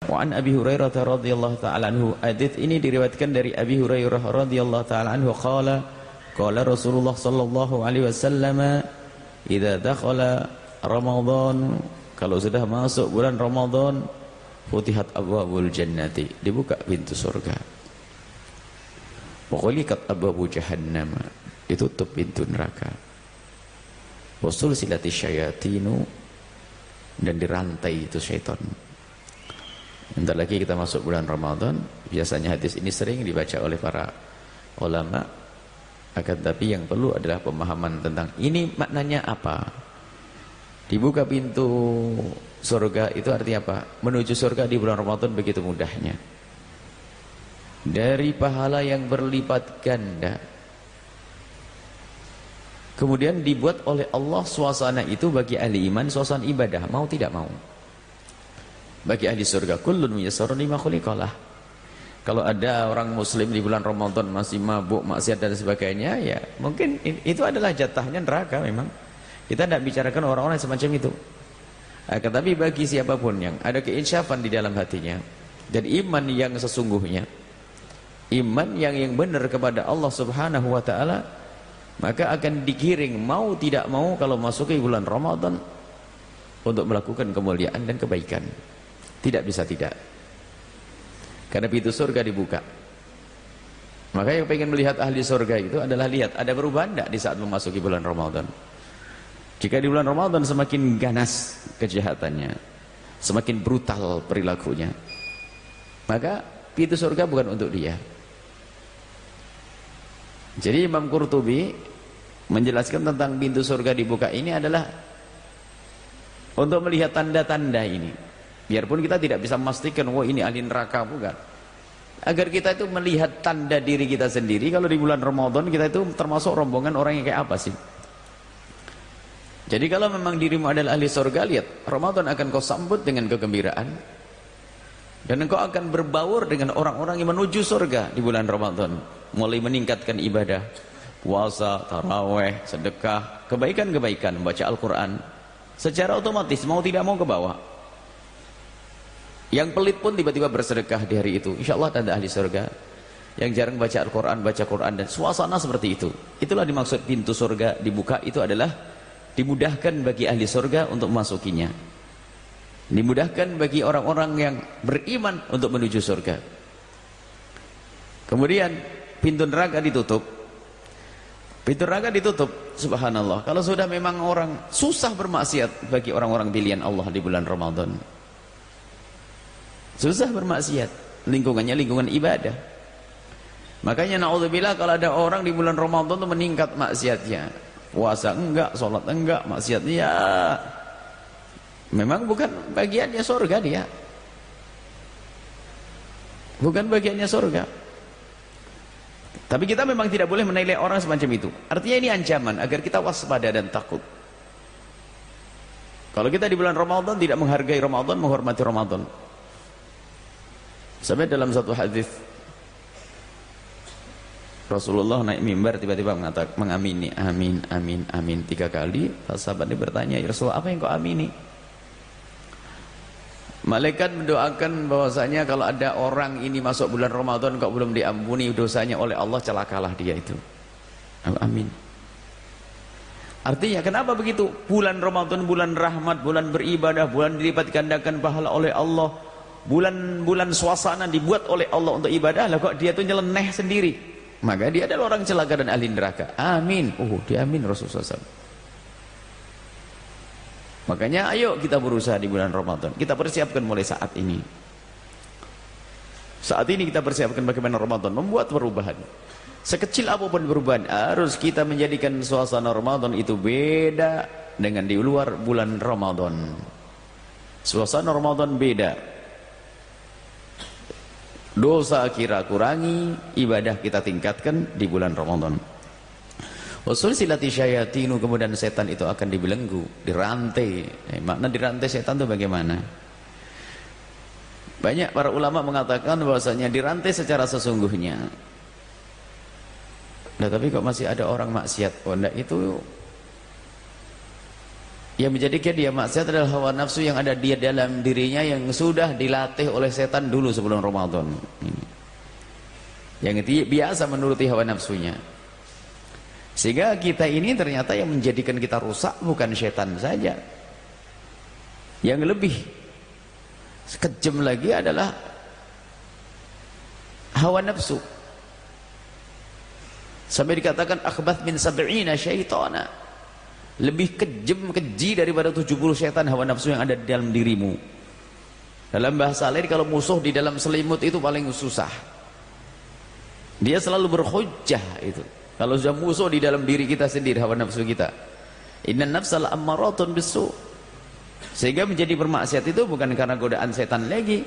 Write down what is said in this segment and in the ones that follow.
Wa an Abi Hurairah radhiyallahu ta'ala anhu, hadits ini diriwayatkan dari Abi Hurairah radhiyallahu ta'ala anhu qala Rasulullah sallallahu alaihi wasallam idza dakhala Ramadan, kalau sudah masuk bulan Ramadan, futihat abwabul jannati, dibuka pintu surga, wa ghuliqat abwabu jahannam, ditutup pintu neraka, wa sulsilati syayatinu, dan dirantai itu syaitan. Bentar lagi kita masuk bulan Ramadan. Biasanya hadis ini sering dibaca oleh para ulama, akan tapi yang perlu adalah pemahaman tentang ini maknanya apa. Dibuka pintu surga itu artinya apa? Menuju surga di bulan Ramadan begitu mudahnya, dari pahala yang berlipat ganda. Kemudian dibuat oleh Allah suasana itu bagi ahli iman, suasana ibadah, mau tidak mau. Bagi ahli surga, kullun muyassarun lima khuliqalah. Kalau ada orang muslim di bulan Ramadan masih mabuk, maksiat dan sebagainya, ya mungkin itu adalah jatahnya neraka memang. Kita tidak bicarakan orang-orang semacam itu. Tetapi bagi siapapun yang ada keinsyafan di dalam hatinya dan iman yang sesungguhnya, iman yang benar kepada Allah Subhanahu wa taala, maka akan digiring mau tidak mau kalau masuk ke bulan Ramadan untuk melakukan kemuliaan dan kebaikan. Tidak bisa tidak, karena pintu surga dibuka. Maka yang pengen melihat ahli surga itu adalah lihat ada perubahan tidak di saat memasuki bulan Ramadan. Jika di bulan Ramadan semakin ganas kejahatannya, semakin brutal perilakunya, maka pintu surga bukan untuk dia. Jadi Imam Qurtubi menjelaskan tentang pintu surga dibuka ini adalah untuk melihat tanda-tanda ini. Biarpun kita tidak bisa memastikan, wah ini ahli neraka, bukan. Agar kita itu melihat tanda diri kita sendiri, kalau di bulan Ramadan kita itu termasuk rombongan orang yang kayak apa sih. Jadi kalau memang dirimu adalah ahli surga, lihat, Ramadan akan kau sambut dengan kegembiraan. Dan engkau akan berbaur dengan orang-orang yang menuju surga di bulan Ramadan. Mulai meningkatkan ibadah, puasa, taraweh, sedekah, kebaikan-kebaikan, membaca Al-Quran. Secara otomatis, mau tidak mau ke bawah. Yang pelit pun tiba-tiba bersedekah di hari itu, insya Allah tanda ahli surga. Yang jarang baca Al-Quran, baca Quran, dan suasana seperti itu. Itulah dimaksud pintu surga dibuka, itu adalah dimudahkan bagi ahli surga untuk memasukinya. Dimudahkan bagi orang-orang yang beriman untuk menuju surga. Kemudian pintu neraka ditutup. Pintu neraka ditutup, subhanallah. Kalau sudah memang orang susah bermaksiat bagi orang-orang pilihan Allah di bulan Ramadan. Susah bermaksiat, lingkungannya lingkungan ibadah. Makanya naudzubillah kalau ada orang di bulan Ramadan itu meningkat maksiatnya. Puasa enggak, sholat enggak, maksiatnya ya memang bukan bagiannya surga dia. Bukan bagiannya surga. Tapi kita memang tidak boleh menilai orang semacam itu. Artinya ini ancaman agar kita waspada dan takut. Kalau kita di bulan Ramadan tidak menghargai Ramadan, menghormati Ramadan. Sampai dalam satu hadis Rasulullah naik mimbar tiba-tiba mengatakan, mengamini amin amin amin 3 kali. Sahabatnya bertanya, ya Rasulullah, apa yang kau amini? Malaikat mendoakan bahwasanya kalau ada orang ini masuk bulan Ramadan kok belum diampuni dosanya oleh Allah, celakalah dia itu. Amin. Artinya kenapa begitu? Bulan Ramadan bulan rahmat, bulan beribadah, bulan dilipat gandakan pahala oleh Allah, bulan-bulan suasana dibuat oleh Allah untuk ibadah, lah kok dia tuh nyeleneh sendiri, maka dia adalah orang celaka dan ahli neraka. Amin. Diamin Rasulullah SAW. Makanya ayo kita berusaha di bulan Ramadan, kita persiapkan mulai saat ini. Saat ini kita persiapkan bagaimana Ramadan membuat perubahan. Sekecil apapun perubahan, harus kita menjadikan suasana Ramadan itu beda dengan di luar bulan Ramadan. Suasana Ramadan beda. Dosa kita kurangi, ibadah kita tingkatkan di bulan Ramadan. Wasul silati syayatinu, kemudian setan itu akan dibelenggu, dirantai. Makna dirantai setan itu bagaimana? Banyak para ulama mengatakan bahwasanya dirantai secara sesungguhnya. Nah, tapi kok masih ada orang maksiat? Oh, enggak, itu Yang menjadikan dia maksiat adalah hawa nafsu yang ada di dalam dirinya yang sudah dilatih oleh setan dulu sebelum Ramadan. Yang itu biasa menuruti hawa nafsunya. Sehingga kita ini ternyata yang menjadikan kita rusak bukan setan saja. Yang lebih kejam lagi adalah hawa nafsu. Sampai dikatakan akhbath min sab'ina syaitana. Lebih kejam, keji daripada 70 syaitan hawa nafsu yang ada di dalam dirimu. Dalam bahasa lain, kalau musuh di dalam selimut itu paling susah. Dia selalu berhujjah itu. Kalau sudah musuh di dalam diri kita sendiri, hawa nafsu kita. Innan nafsal ammaratun bisu. Sehingga menjadi bermaksiat itu bukan karena godaan setan lagi.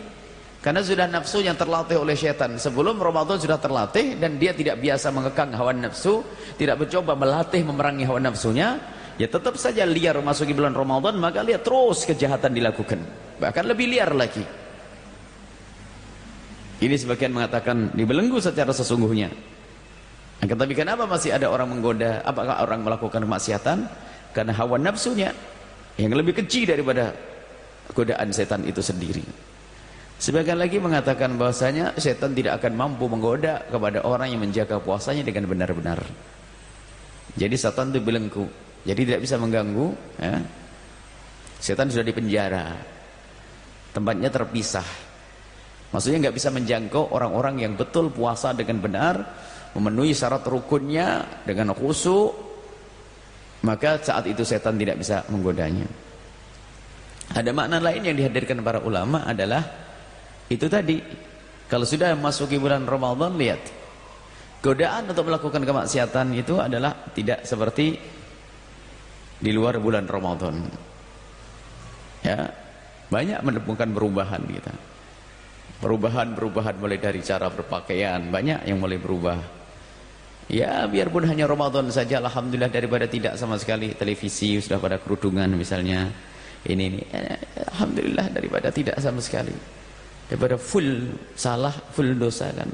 Karena sudah nafsu yang terlatih oleh setan. Sebelum Ramadan sudah terlatih dan dia tidak biasa mengekang hawa nafsu, tidak mencoba melatih memerangi hawa nafsunya. Ya tetap saja liar masuki bulan Ramadan, maka lihat terus kejahatan dilakukan, bahkan lebih liar lagi. Ini sebagian mengatakan dibelenggu secara sesungguhnya. Tapi kenapa masih ada orang menggoda? Apakah orang melakukan kemaksiatan? Karena hawa nafsunya yang lebih keji daripada godaan setan itu sendiri. Sebagian lagi mengatakan bahwasanya setan tidak akan mampu menggoda kepada orang yang menjaga puasanya dengan benar-benar. Jadi setan itu belenggu. Jadi tidak bisa mengganggu, ya. Setan sudah dipenjara, tempatnya terpisah. Maksudnya nggak bisa menjangkau orang-orang yang betul puasa dengan benar, memenuhi syarat rukunnya dengan khusyuk, maka saat itu setan tidak bisa menggodanya. Ada makna lain yang dihadirkan para ulama adalah itu tadi, kalau sudah memasuki bulan Ramadan, lihat godaan untuk melakukan kemaksiatan itu adalah tidak seperti di luar bulan Ramadan. Ya, banyak menemukan perubahan kita. Perubahan mulai dari cara berpakaian, banyak yang mulai berubah. Ya, biarpun hanya Ramadan saja, alhamdulillah, daripada tidak sama sekali televisi sudah pada kerudungan misalnya. Ini alhamdulillah daripada tidak sama sekali. Daripada full salah, full dosa kan.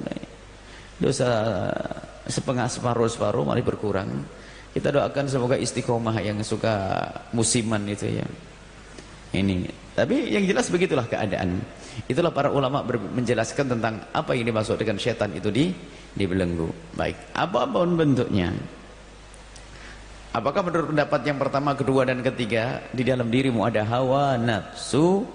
Dosa separuh mari berkurang. Kita doakan semoga istiqomah yang suka musiman itu ya. Ini. Tapi yang jelas begitulah keadaan. Itulah para ulama menjelaskan tentang apa yang dimaksud dengan syaitan itu dibelenggu. Baik, apapun bentuknya. Apakah menurut pendapat yang pertama, kedua dan ketiga, di dalam dirimu ada hawa nafsu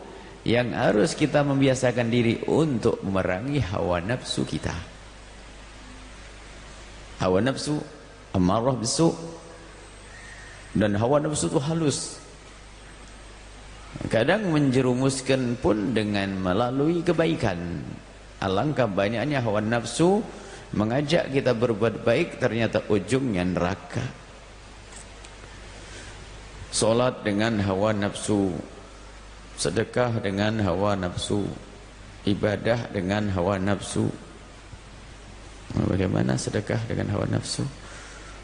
yang harus kita membiasakan diri untuk memerangi hawa nafsu kita. Hawa nafsu amarah bisu, dan hawa nafsu itu halus, kadang menjerumuskan pun dengan melalui kebaikan. Alangkah banyaknya hawa nafsu mengajak kita berbuat baik, ternyata ujungnya neraka. Salat dengan hawa nafsu, sedekah dengan hawa nafsu, ibadah dengan hawa nafsu. Bagaimana sedekah dengan hawa nafsu?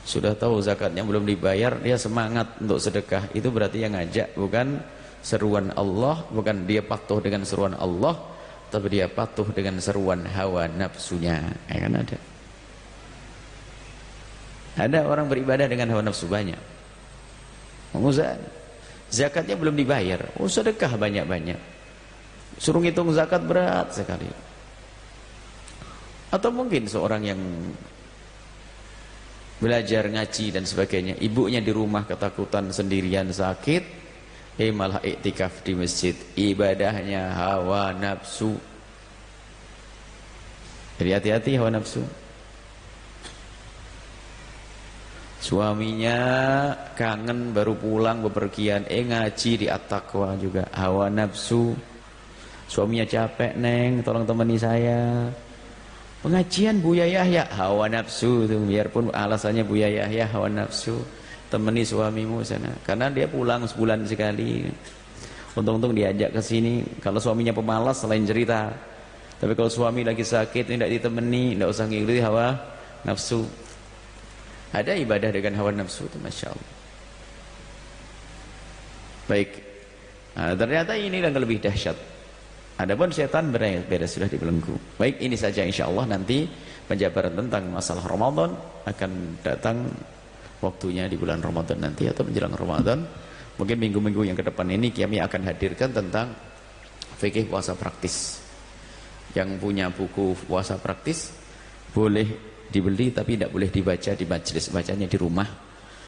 Sudah tahu zakatnya belum dibayar, dia semangat untuk sedekah. Itu berarti yang ngajak bukan seruan Allah, bukan dia patuh dengan seruan Allah, tapi dia patuh dengan seruan hawa nafsunya. Ya kan ada. Ada orang beribadah dengan hawa nafsu banyak. Zakatnya belum dibayar, sedekah banyak-banyak. Suruh ngitung zakat berat sekali. Atau mungkin seorang yang belajar ngaji dan sebagainya, ibunya di rumah ketakutan sendirian sakit, malah iktikaf di masjid, ibadahnya hawa nafsu. Jadi hati-hati hawa nafsu. Suaminya kangen baru pulang bepergian, ngaji di at-taqwa juga, hawa nafsu. Suaminya capek, neng tolong temani saya. Pengajian Buya Yahya, hawa nafsu itu, biarpun alasannya Buya Yahya hawa nafsu. Temani suamimu sana, karena dia pulang sebulan sekali. Untung-untung diajak ke sini. Kalau suaminya pemalas selain cerita. Tapi kalau suami lagi sakit tidak ditemani, tidak usah ngikuti hawa nafsu. Ada ibadah dengan hawa nafsu itu, masya Allah. Baik, nah, ternyata ini yang lebih dahsyat. Adapun setan beres sudah dibelenggu. Baik, ini saja insya Allah. Nanti penjabaran tentang masalah Ramadan akan datang waktunya di bulan Ramadan nanti atau menjelang Ramadan. Mungkin minggu-minggu yang ke depan ini kami akan hadirkan tentang fikih puasa praktis. Yang punya buku puasa praktis boleh dibeli tapi tidak boleh dibaca di majelis, bacanya di rumah.